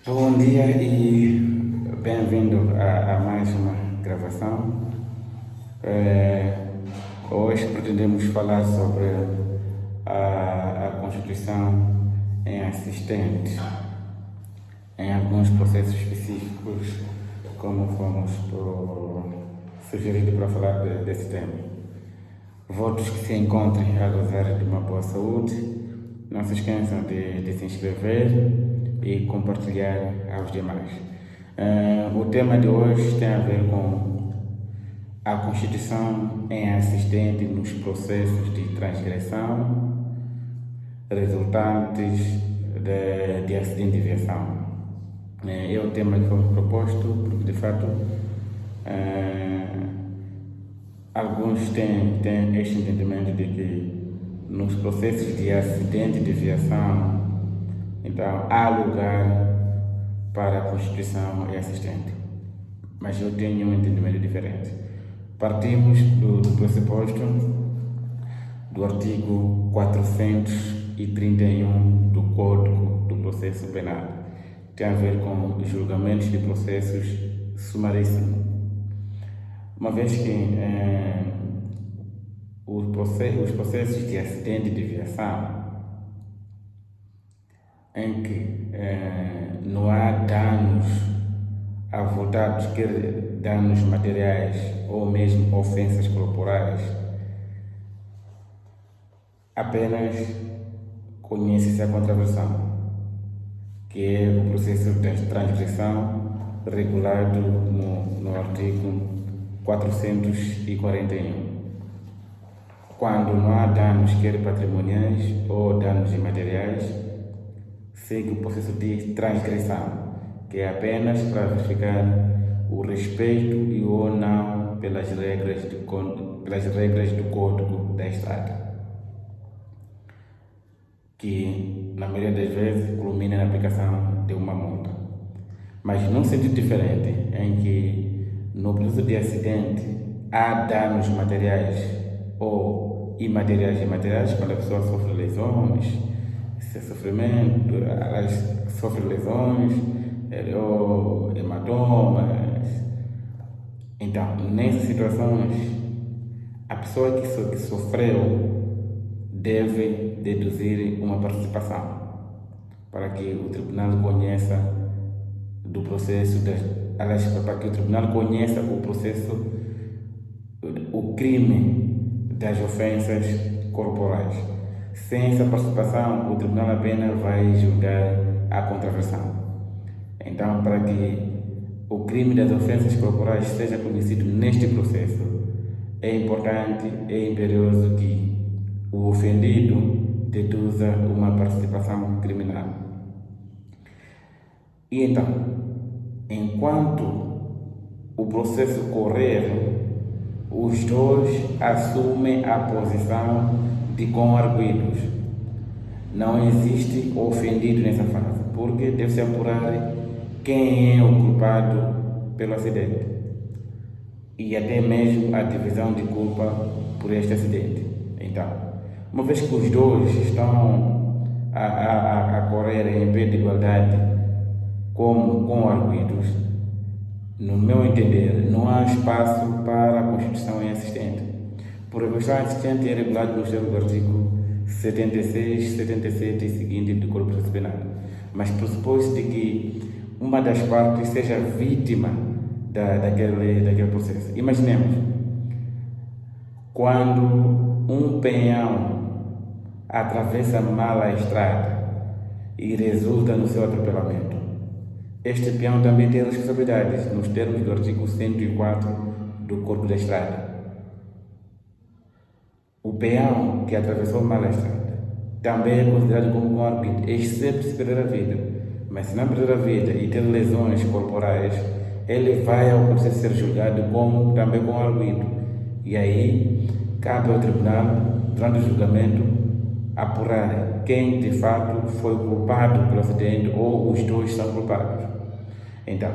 Bom dia e bem-vindo a mais uma gravação. Eh, Hoje pretendemos falar sobre a Constituição em assistente, em alguns processos específicos, como fomos sugeridos para falar desse tema. Votos que se encontrem a gozar de uma boa saúde. Não se esqueçam de se inscrever e compartilhar aos demais. O tema de hoje tem a ver com a Constituição em assistente nos processos de transgressão resultantes de acidente de viação. É o tema que foi proposto porque, de fato, alguns têm este entendimento de que nos processos de acidente de viação, então há lugar para a Constituição e assistente. Mas eu tenho um entendimento diferente. Partimos do pressuposto do artigo 431 do Código do Processo Penal. Tem a ver com julgamentos de processos sumaríssimos. Uma vez que os processos de acidente de viação, em que não há danos avultados, quer danos materiais ou mesmo ofensas corporais, apenas conhece-se a contravenção, que é o processo de transgressão regulado no artigo 441. Quando não há danos, quer patrimoniais ou danos imateriais, segue o processo de transgressão, que é apenas para verificar o respeito e ou não pelas regras do Código da Estrada, que na maioria das vezes culmina na aplicação de uma multa. Mas num sentido diferente, em que no processo de acidente há danos materiais ou imateriais e materiais, quando a pessoa sofre lesões, sofre lesões ou hematomas. Então, nessas situações, a pessoa que sofreu deve deduzir uma participação para que o tribunal conheça do processo, para que o tribunal conheça o processo, o crime das ofensas corporais. Sem essa participação, o tribunal apenas vai julgar a contravenção. Então, para que o crime das ofensas corporais seja conhecido neste processo, é importante, é imperioso que o ofendido deduza uma participação criminal. E então, enquanto o processo correr, os dois assumem a posição de coarguidos. Não existe ofendido nessa fase, porque deve-se apurar quem é o culpado pelo acidente e até mesmo a divisão de culpa por este acidente. Então, uma vez que os dois estão a correr em pé de igualdade como coarguidos, no meu entender, não há espaço para a Constituição em assistente, porque a Constituição em assistente é regulada nos termos do artigo 76, 77 e seguinte do Código de Processo Penal, mas pressupõe-se de que uma das partes seja vítima daquele processo. Imaginemos, quando um peão atravessa mal a estrada e resulta no seu atropelamento, este peão também tem responsabilidades nos termos do artigo 104 do Código da Estrada. O peão que atravessou mal a estrada também é considerado como coarguido, exceto se perder a vida. Mas se não perder a vida e ter lesões corporais, ele vai ao processo ser julgado como também coarguido. E aí cabe ao tribunal, durante o julgamento, apurar quem de fato foi culpado pelo acidente ou os dois são culpados. Então,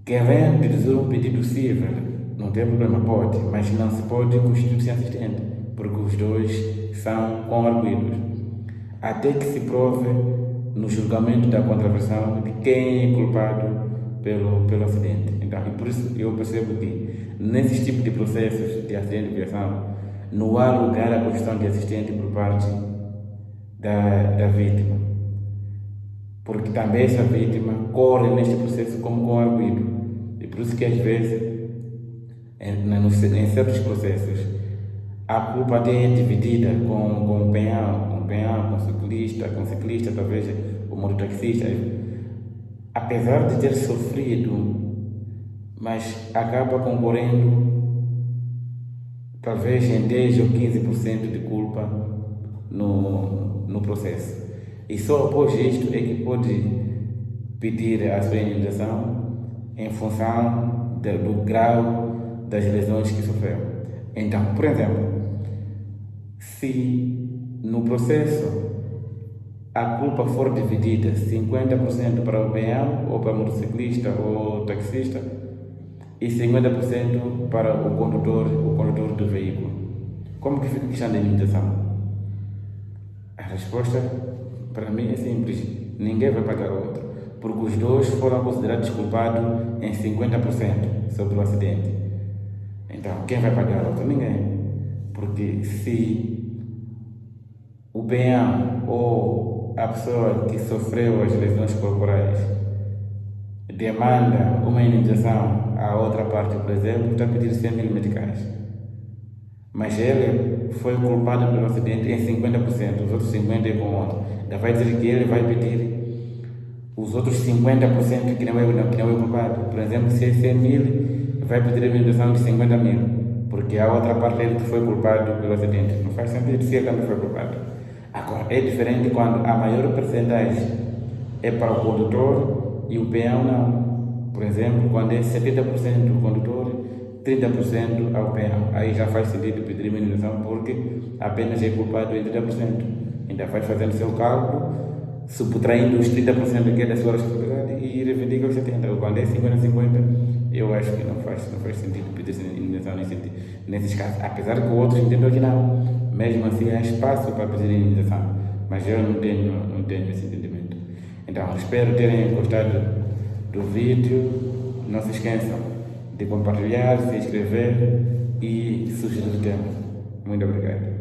querendo deduzir um pedido civil, não tem problema, pode, mas não se pode constituir sem assistente, porque os dois são coarguidos. Até que se prove no julgamento da contravenção de quem é culpado pelo acidente. Então, e por isso eu percebo que nesses tipos de processos de acidente de viação não há lugar à questão de assistente por parte da vítima, porque também essa vítima corre neste processo como com arguido, e por isso que às vezes em certos processos a culpa até é dividida com o peão, com o ciclista, talvez o mototaxista, apesar de ter sofrido, mas acaba concorrendo talvez em 10 ou 15% de culpa no processo. E só após isto é que pode pedir a sua indenização em função do grau das lesões que sofreu. Então, por exemplo, se no processo a culpa for dividida 50% para o peão ou para o motociclista ou taxista e 50% para o condutor do veículo, como que fica a questão da indenização? A resposta para mim é simples: ninguém vai pagar o outro, porque os dois foram considerados culpados em 50% sobre o acidente. Então, quem vai pagar o outro? Ninguém. Porque se o peão ou a pessoa que sofreu as lesões corporais demanda uma indenização à outra parte, por exemplo, está a pedir 100 mil meticais, mas ele foi culpado pelo acidente em 50%, os outros 50% é com o outro. Ainda vai dizer que ele vai pedir os outros 50% que não é culpado. Por exemplo, se é 100 mil, vai pedir a indenização de 50 mil, porque a outra parte dele que foi culpado pelo acidente. Não faz sentido se ele também foi culpado. Agora, é diferente quando a maior percentagem é para o condutor e o peão não. Por exemplo, quando é 70% do condutor, 30% ao peão. Aí já faz sentido pedir uma indenização, porque apenas é culpado em 30%. Ainda vai fazendo seu cálculo, subtraindo os 30% que é da sua responsabilidade e reivindica os 70%. Quando é 50-50, eu acho que não faz sentido pedir indenização nesses casos. Apesar que o outro entendeu que não. Mesmo assim, há espaço para pedir indenização. Mas eu não tenho esse entendimento. Então, espero terem gostado do vídeo. Não se esqueçam de compartilhar, se inscrever e sugerir tema. Muito obrigado.